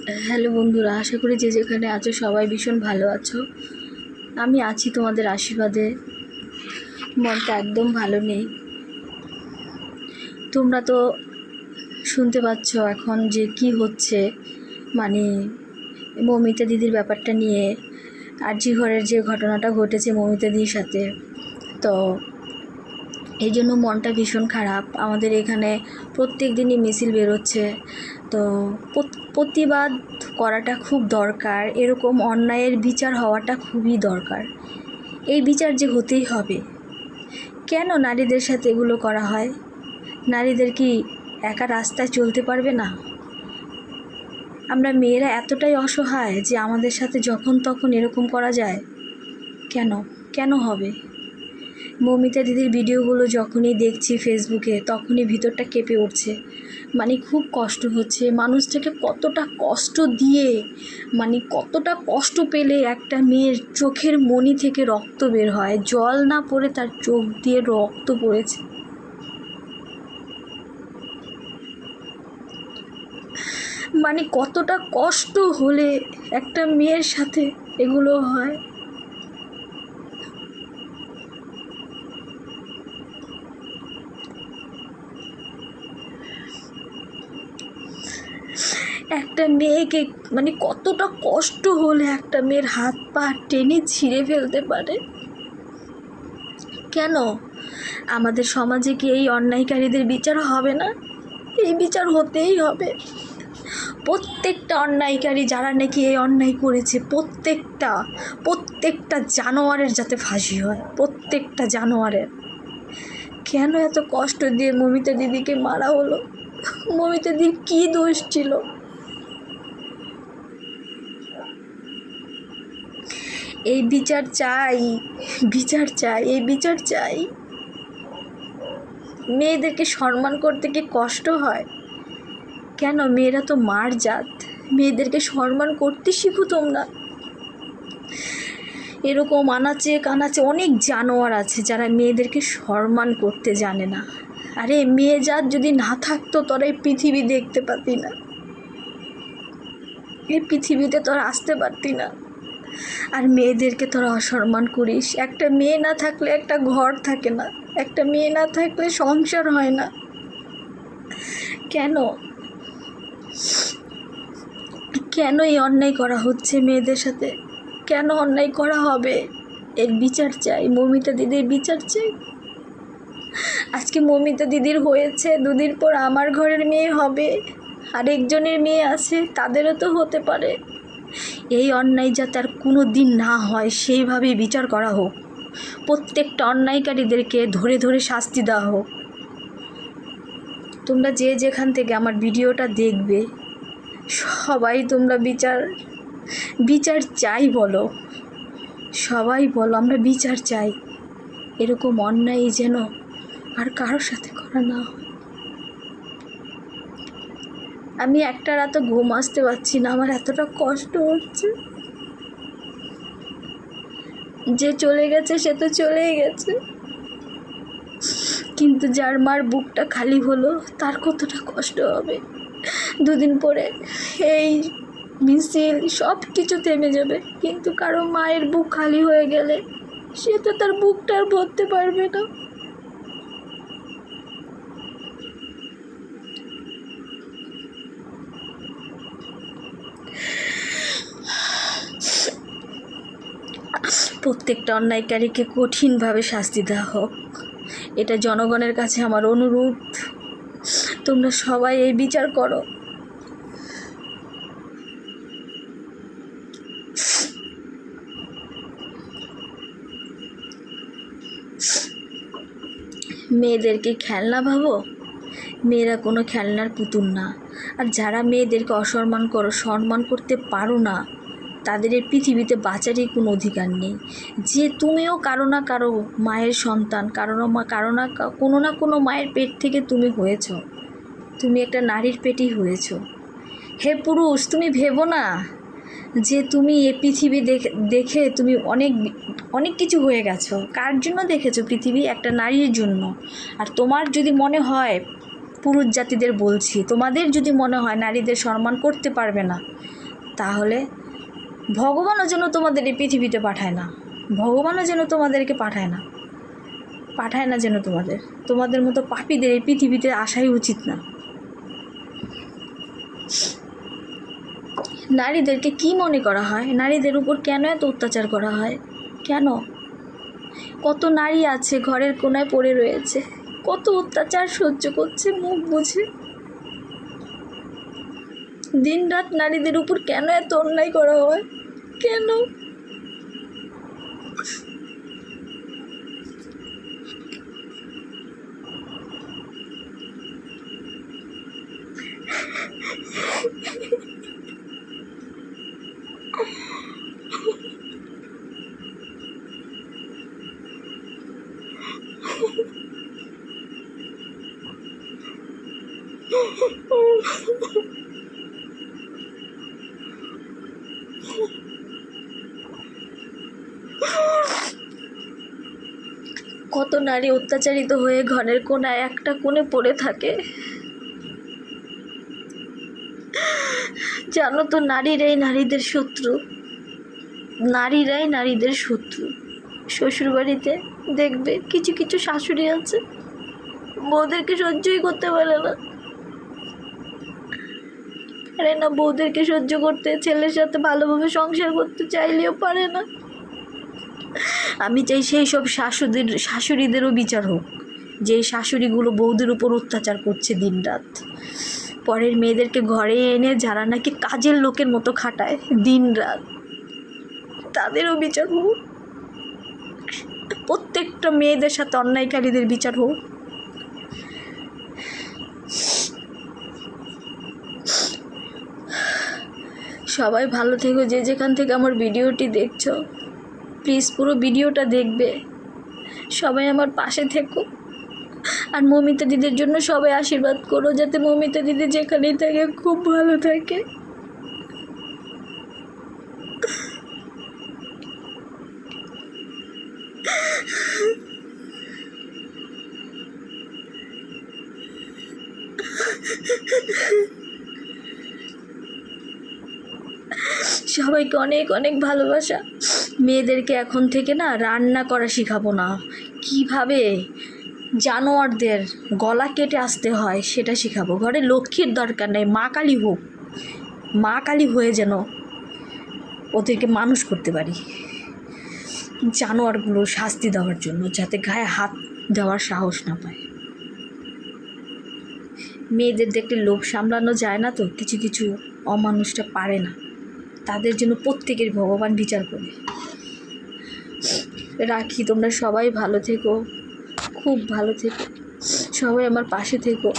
Hello বন্ধুরা, আশা করি যে যেখানে আছো সবাই ভীষণ ভালো আছো। আমি আছি তোমাদের আশীর্বাদে। মনটা একদম ভালো নেই। তোমরা তো শুনতে পাচ্ছ এখন যে কি হচ্ছে, মানে মৌমিতা দিদির ব্যাপারটা নিয়ে, আরজি ঘরের যে ঘটনাটা ঘটেছে মৌমিতা দিদির সাথে, তো এই জন্য মনটা ভীষণ খারাপ। আমাদের এখানে প্রত্যেক দিনই মিছিল বেরোচ্ছে, তো প্রতিবাদ করাটা খুব দরকার। এরকম অন্যায়ের বিচার হওয়াটা খুবই দরকার। এই বিচার যে হতেই হবে। কেন নারীদের সাথে এগুলো করা হয়? নারীদের কি একা রাস্তায় চলতে পারবে না? আমরা মেয়েরা এতটাই অসহায় যে আমাদের সাথে যখন তখন এরকম করা যায়? কেন কেন হবে? মৌমিতা দিদির ভিডিওগুলো যখনই দেখছি ফেসবুকে, তখনই ভিতরটা কেঁপে উঠছে। মানে খুব কষ্ট হচ্ছে। মানুষটাকে কতটা কষ্ট দিয়ে, মানে কতটা কষ্ট পেলে একটা মেয়ের চোখের মণি থেকে রক্ত বের হয়। জল না পড়ে তার চোখ দিয়ে রক্ত পড়েছে। মানে কতটা কষ্ট হলে একটা মেয়ের সাথে এগুলো হয়। একটা মেয়েকে মানে কতটা কষ্ট হলে একটা মেয়ের হাত পা টেনে ছিঁড়ে ফেলতে পারে? কেন আমাদের সমাজে কি এই অন্যায়কারীদের বিচার হবে না? এই বিচার হতেই হবে। প্রত্যেকটা অন্যায়কারী যারা নাকি এই অন্যায় করেছে, প্রত্যেকটা জানোয়ারের যাতে ফাঁসি হয়, প্রত্যেকটা জানোয়ারের। কেন এত কষ্ট দিয়ে মৌমিতা দিদিকে মারা হলো? মৌমিতা দিদির কী দোষ ছিল? এই বিচার চাই, এই বিচার চাই। মেয়েদেরকে সম্মান করতে কি কষ্ট হয়? কেন? মেয়েরা তো মার জাত, মেয়েদেরকে সম্মান করতে শিখো তোমরা। এরকম আনাচে কানাচে অনেক জানোয়ার আছে যারা মেয়েদেরকে সম্মান করতে জানে না। আরে মেয়ে জাত যদি না থাকতো তোরা এই পৃথিবী দেখতে পাতি না, এই পৃথিবীতে তোরা আসতে পারতি না। আর মেয়েদেরকে তোরা অসম্মান করিস। একটা মেয়ে না থাকলে একটা ঘর থাকে না, একটা মেয়ে না থাকলে সংসার হয় না। কেন কেন এই অন্যায় করা হচ্ছে মেয়েদের সাথে? কেন অন্যায় করা হবে? এর বিচার চাই। মৌমিতা দিদির বিচার চাই। আজকে মৌমিতা দিদির হয়েছে, দুদিন পর আমার ঘরের মেয়ে হবে, আরেকজনের মেয়ে আছে, তাদেরও তো হতে পারে। এই অন্যায় যাতে আর কোনো দিন না হয় সেইভাবেই বিচার করা হোক। প্রত্যেকটা অন্যায়কারীদেরকে ধরে ধরে শাস্তি দেওয়া হোক। তোমরা যে যেখান থেকে আমার ভিডিওটা দেখবে সবাই তোমরা বিচার চাই বলো। সবাই বলো আমরা বিচার চাই। এরকম অন্যায় যেন আর কারোর সাথে করা না হয়। আমি একটা রাতও ঘুম আসতে পারছি না, আমার এতটা কষ্ট হচ্ছে। যে চলে গেছে সে তো চলেই গেছে, কিন্তু যার মার বুকটা খালি হলো তার কতটা কষ্ট হবে। দুদিন পরে এই মিছিল সব কিছু থেমে যাবে, কিন্তু কারো মায়ের বুক খালি হয়ে গেলে সে তো তার বুকটা আর ভরতে পারবে না। প্রত্যেকটা অন্যায়কারীকে কঠিনভাবে শাস্তি দেওয়া হোক, এটা জনগণের কাছে আমার অনুরোধ। তোমরা সবাই এই বিচার করো। মেয়েদেরকে খেলনা ভাবো? মেয়েরা কোনো খেলনার পুতুল না। আর যারা মেয়েদেরকে সম্মান করতে পারো না, তাদের এই পৃথিবীতে বাঁচারই কোনো অধিকার নেই। যে তুমিও কারো না কারো মায়ের সন্তান, কোনো না কোনো মায়ের পেট থেকে তুমি হয়েছ। তুমি একটা নারীর পেটেই হয়েছ। হে পুরুষ, তুমি ভেবো না যে তুমি এ পৃথিবী দেখে তুমি অনেক কিছু হয়ে গেছো। কার জন্য দেখেছো পৃথিবী? একটা নারীর জন্য। আর তোমার যদি মনে হয় পুরুষ জাতিদের বলছি, তোমাদের যদি মনে হয় নারীদের সম্মান করতে পারবে না, তাহলে ভগবানও যেন তোমাদের এই পৃথিবীতে পাঠায় না, ভগবানও যেন তোমাদেরকে পাঠায় না যেন তোমাদের মতো পাপীদের এই পৃথিবীতে আসাই উচিত না। নারীদেরকে কি মনে করা হয়? নারীদের উপর কেন এত অত্যাচার করা হয়? কেন? কত নারী আছে ঘরের কোনায় পড়ে রয়েছে, কত অত্যাচার সহ্য করছে মুখ বুঝে। দিনরাত নারীদের উপর কেন এত অন্যায় করা হয়? কেন? কত নারী অত্যাচারিত হয়ে ঘরের কোনায় একটা কোণে পড়ে থাকে। জানো তো, নারীরাই নারীদের শত্রু, নারীরাই নারীদের শত্রু। শ্বশুরবাড়িতে দেখবে কিছু কিছু শাশুড়ি আছে, বউদেরকে সহ্যই করতে পারে না, বউদেরকে সহ্য করতে, ছেলের সাথে ভালোভাবে সংসার করতে চাইলেও পারে না। আমি চাই সেই সব শাশুড়িদেরও বিচার হোক, যে শাশুড়িগুলো বউদের উপর অত্যাচার করছে দিনরাত, পরের মেয়েদেরকে ঘরে এনে যারা নাকি কাজের লোকের মতো খাটায় দিনরাত, তাদেরও বিচার হোক। প্রত্যেকটা মেয়েদের সাথে অন্যায়কারীদের বিচার হোক। সবাই ভালো থেকো, যে যেখান থেকে আমার ভিডিওটি দেখছো প্লিজ পুরো ভিডিওটা দেখবে, সবাই আমার পাশে থেকো। আর মৌমিতা দিদির জন্য সবাই আশীর্বাদ করো, যাতে মৌমিতা দিদি যেখানেই থাকে খুব ভালো থাকে। সবাইকে অনেক অনেক ভালোবাসা। মেয়েদেরকে এখন থেকে না রান্না করা শেখাবো না, কিভাবে জানোয়ারদের গলা কেটে আসতে হয় সেটা শেখাবো। ঘরে লক্ষ্মীর দরকার নেই, মা কালী হোক, মা কালী হয়ে যেন ওদেরকে মানুষ করতে পারি, জানোয়ারগুলো শাস্তি দেওয়ার জন্য, যাতে গায়ে হাত দেওয়ার সাহস না পায়। মেয়েদের দেখলে লোভ সামলানো যায় না তো, কিছু কিছু অমানুষটা পারে না, তাদের জন্য প্রত্যেকের ভগবান বিচার করে। রাখি, তোমরা সবাই ভালো থেকো, খুব ভালো থেকো, সবাই আমার পাশে থেকো।